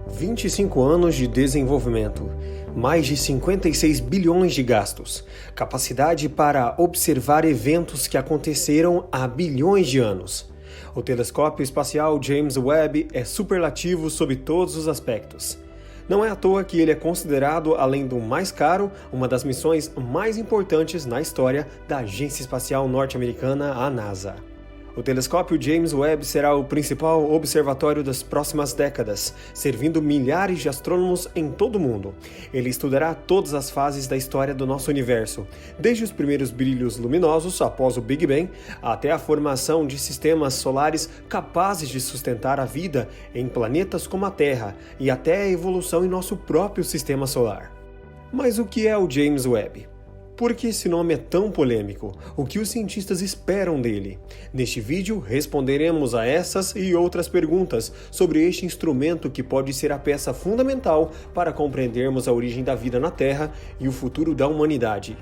25 anos de desenvolvimento, mais de 56 bilhões de gastos, capacidade para observar eventos que aconteceram há bilhões de anos. O telescópio espacial James Webb é superlativo sob todos os aspectos. Não é à toa que ele é considerado, além do mais caro, uma das missões mais importantes na história da Agência Espacial Norte-Americana, a NASA. O telescópio James Webb será o principal observatório das próximas décadas, servindo milhares de astrônomos em todo o mundo. Ele estudará todas as fases da história do nosso universo, desde os primeiros brilhos luminosos após o Big Bang, até a formação de sistemas solares capazes de sustentar a vida em planetas como a Terra, e até a evolução em nosso próprio sistema solar. Mas o que é o James Webb? Por que esse nome é tão polêmico? O que os cientistas esperam dele? Neste vídeo, responderemos a essas e outras perguntas sobre este instrumento que pode ser a peça fundamental para compreendermos a origem da vida na Terra e o futuro da humanidade.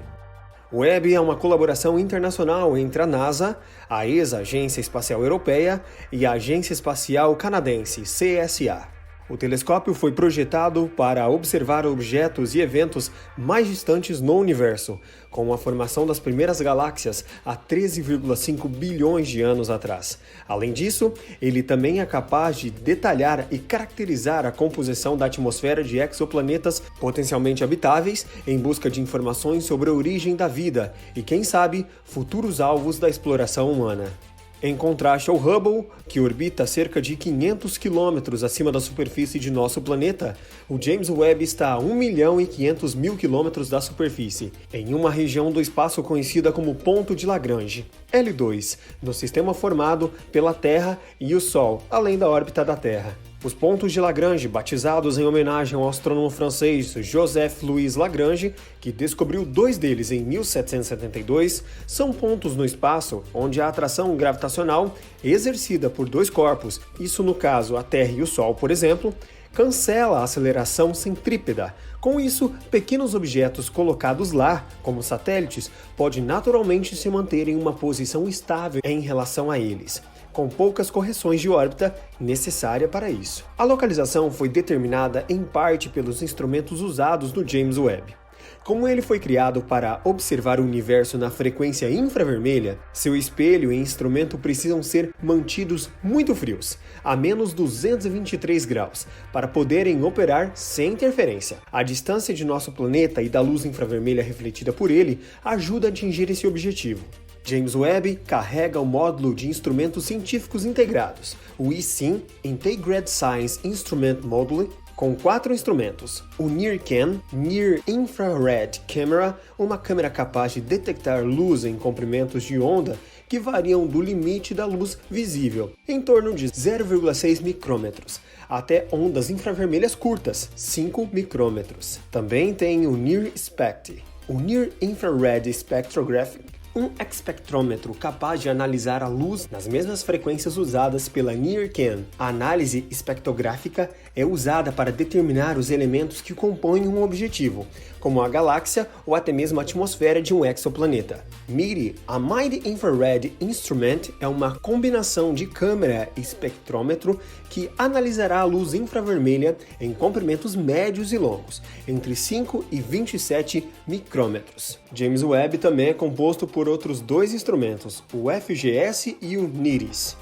O Webb é uma colaboração internacional entre a NASA, a ESA, Agência Espacial Europeia, e a Agência Espacial Canadense, CSA. O telescópio foi projetado para observar objetos e eventos mais distantes no universo, com a formação das primeiras galáxias há 13,5 bilhões de anos atrás. Além disso, ele também é capaz de detalhar e caracterizar a composição da atmosfera de exoplanetas potencialmente habitáveis em busca de informações sobre a origem da vida e, quem sabe, futuros alvos da exploração humana. Em contraste ao Hubble, que orbita cerca de 500 quilômetros acima da superfície de nosso planeta, o James Webb está a 1.500.000 quilômetros da superfície, em uma região do espaço conhecida como Ponto de Lagrange, L2, no sistema formado pela Terra e o Sol, além da órbita da Terra. Os pontos de Lagrange, batizados em homenagem ao astrônomo francês Joseph-Louis Lagrange, que descobriu dois deles em 1772, são pontos no espaço onde a atração gravitacional exercida por dois corpos, isso no caso a Terra e o Sol, por exemplo, cancela a aceleração centrípeta. Com isso, pequenos objetos colocados lá, como satélites, podem naturalmente se manter em uma posição estável em relação a eles, com poucas correções de órbita necessária para isso. A localização foi determinada em parte pelos instrumentos usados no James Webb. Como ele foi criado para observar o universo na frequência infravermelha, seu espelho e instrumento precisam ser mantidos muito frios, a menos 223 graus, para poderem operar sem interferência. A distância de nosso planeta e da luz infravermelha refletida por ele ajuda a atingir esse objetivo. James Webb carrega o módulo de instrumentos científicos integrados, o ISIN, Integrated Science Instrument Module, com 4 instrumentos: o NIRCam, Near Infrared Camera, uma câmera capaz de detectar luz em comprimentos de onda que variam do limite da luz visível, em torno de 0,6 micrômetros, até ondas infravermelhas curtas, 5 micrômetros. Também tem o NIRSPECT, o Near Infrared Spectrograph, um espectrômetro capaz de analisar a luz nas mesmas frequências usadas pela NIRCam. A análise espectrográfica é usada para determinar os elementos que compõem um objetivo, como a galáxia ou até mesmo a atmosfera de um exoplaneta. MIRI, a Mid Infrared Instrument, é uma combinação de câmera e espectrômetro que analisará a luz infravermelha em comprimentos médios e longos, entre 5 e 27 micrômetros. James Webb também é composto por outros dois instrumentos, o FGS e o NIRIS.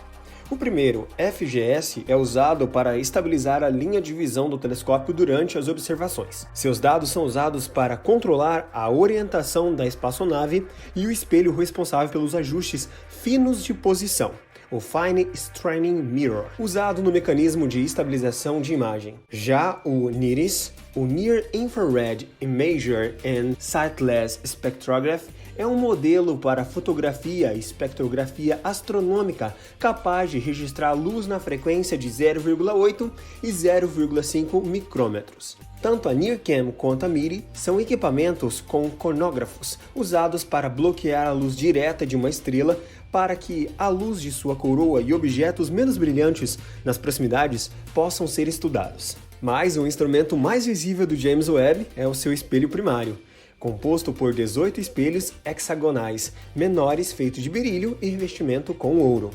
O primeiro, FGS, é usado para estabilizar a linha de visão do telescópio durante as observações. Seus dados são usados para controlar a orientação da espaçonave e o espelho responsável pelos ajustes finos de posição, o Fine Straining Mirror, usado no mecanismo de estabilização de imagem. Já o NIRIS, o Near Infrared Imager and Sightless Spectrograph, é um modelo para fotografia e espectrografia astronômica capaz de registrar luz na frequência de 0,8 e 0,5 micrômetros. Tanto a NIRCam quanto a MIRI são equipamentos com cronógrafos usados para bloquear a luz direta de uma estrela para que a luz de sua coroa e objetos menos brilhantes nas proximidades possam ser estudados. Mas o instrumento mais visível do James Webb é o seu espelho primário, composto por 18 espelhos hexagonais menores feitos de berílio e revestimento com ouro.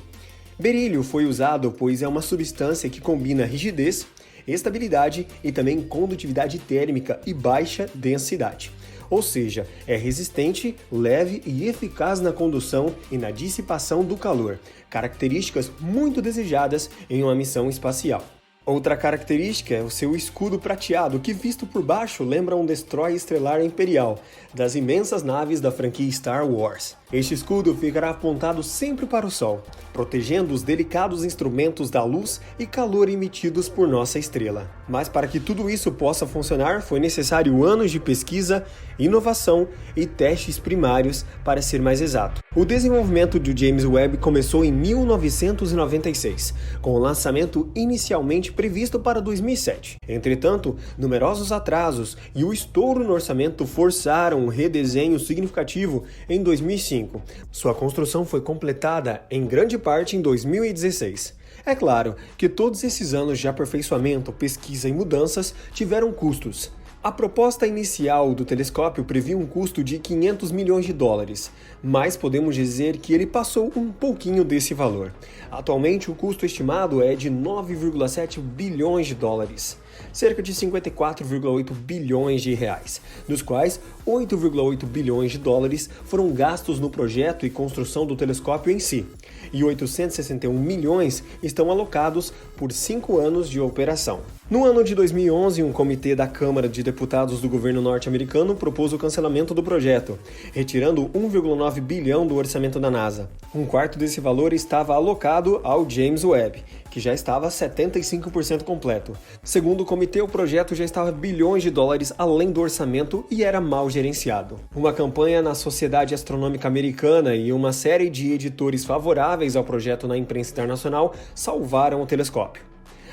Berílio foi usado pois é uma substância que combina rigidez, estabilidade e também condutividade térmica e baixa densidade. Ou seja, é resistente, leve e eficaz na condução e na dissipação do calor, características muito desejadas em uma missão espacial. Outra característica é o seu escudo prateado, que visto por baixo lembra um destroyer estelar imperial, das imensas naves da franquia Star Wars. Este escudo ficará apontado sempre para o Sol, protegendo os delicados instrumentos da luz e calor emitidos por nossa estrela. Mas para que tudo isso possa funcionar, foi necessário anos de pesquisa, inovação e testes primários, para ser mais exato. O desenvolvimento do James Webb começou em 1996, com o lançamento inicialmente previsto para 2007. Entretanto, numerosos atrasos e o estouro no orçamento forçaram um redesenho significativo em 2005. Sua construção foi completada em grande parte em 2016. É claro que todos esses anos de aperfeiçoamento, pesquisa e mudanças tiveram custos. A proposta inicial do telescópio previa um custo de 500 milhões de dólares, mas podemos dizer que ele passou um pouquinho desse valor. Atualmente, o custo estimado é de 9,7 bilhões de dólares, cerca de 54,8 bilhões de reais, dos quais 8,8 bilhões de dólares foram gastos no projeto e construção do telescópio em si, e 861 milhões estão alocados por 5 anos de operação. No ano de 2011, um comitê da Câmara de Deputados do governo norte-americano propôs o cancelamento do projeto, retirando 1,9 bilhão do orçamento da NASA. Um quarto desse valor estava alocado ao James Webb, que já estava 75% completo. Segundo o comitê, o projeto já estava bilhões de dólares além do orçamento e era mal gerenciado. Uma campanha na Sociedade Astronômica Americana e uma série de editores favoráveis ao projeto na imprensa internacional salvaram o telescópio.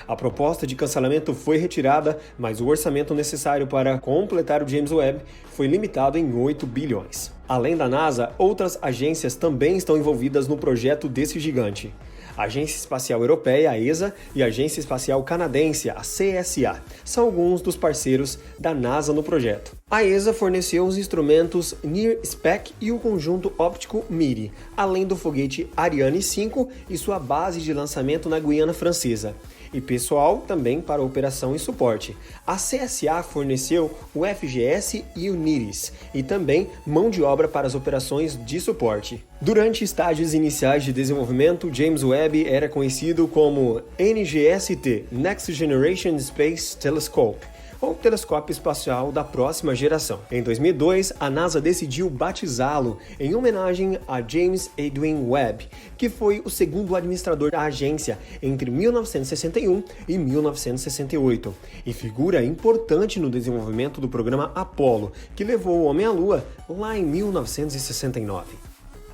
A proposta de cancelamento foi retirada, mas o orçamento necessário para completar o James Webb foi limitado em 8 bilhões. Além da NASA, outras agências também estão envolvidas no projeto desse gigante. A Agência Espacial Europeia, a ESA, e a Agência Espacial Canadense, a CSA, são alguns dos parceiros da NASA no projeto. A ESA forneceu os instrumentos NIR-SPEC e o conjunto óptico MIRI, além do foguete Ariane 5 e sua base de lançamento na Guiana Francesa, e pessoal também para operação e suporte. A CSA forneceu o FGS e o NIRIS, e também mão de obra para as operações de suporte. Durante estágios iniciais de desenvolvimento, James Webb era conhecido como NGST, Next Generation Space Telescope, ou telescópio espacial da próxima geração. Em 2002, a NASA decidiu batizá-lo em homenagem a James Edwin Webb, que foi o segundo administrador da agência entre 1961 e 1968, e figura importante no desenvolvimento do programa Apollo, que levou o homem à Lua lá em 1969.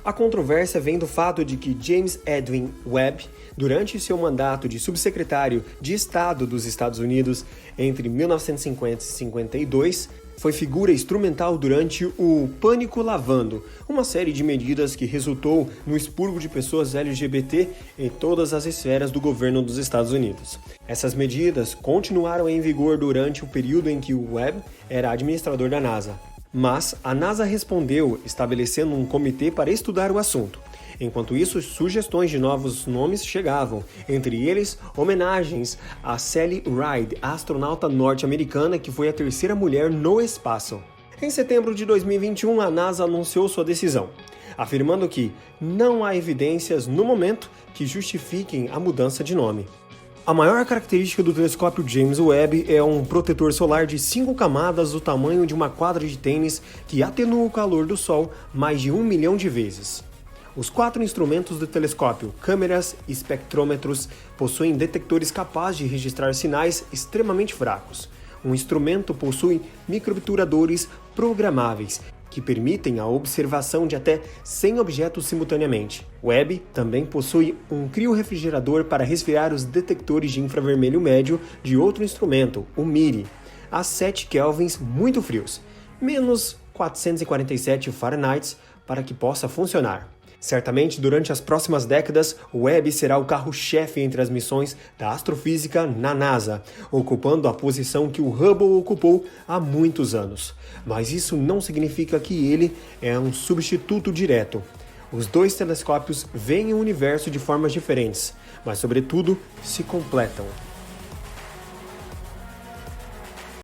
A controvérsia vem do fato de que James Edwin Webb, durante seu mandato de subsecretário de Estado dos Estados Unidos entre 1950 e 52, foi figura instrumental durante o Pânico Lavando, uma série de medidas que resultou no expurgo de pessoas LGBT em todas as esferas do governo dos Estados Unidos. Essas medidas continuaram em vigor durante o período em que o Webb era administrador da NASA. Mas a NASA respondeu estabelecendo um comitê para estudar o assunto. Enquanto isso, sugestões de novos nomes chegavam, entre eles homenagens a Sally Ride, a astronauta norte-americana que foi a terceira mulher no espaço. Em setembro de 2021, a NASA anunciou sua decisão, afirmando que não há evidências no momento que justifiquem a mudança de nome. A maior característica do telescópio James Webb é um protetor solar de 5 camadas do tamanho de uma quadra de tênis que atenua o calor do Sol mais de 1 milhão de vezes. Os 4 instrumentos do telescópio, câmeras e espectrômetros, possuem detectores capazes de registrar sinais extremamente fracos. Um instrumento possui microobturadores programáveis, que permitem a observação de até 100 objetos simultaneamente. O Webb também possui um criorrefrigerador para resfriar os detectores de infravermelho médio de outro instrumento, o MIRI, a 7 kelvins muito frios, menos 447 Fahrenheit, para que possa funcionar. Certamente, durante as próximas décadas, o Webb será o carro-chefe entre as missões da astrofísica na NASA, ocupando a posição que o Hubble ocupou há muitos anos. Mas isso não significa que ele é um substituto direto. Os dois telescópios veem o universo de formas diferentes, mas, sobretudo, se completam.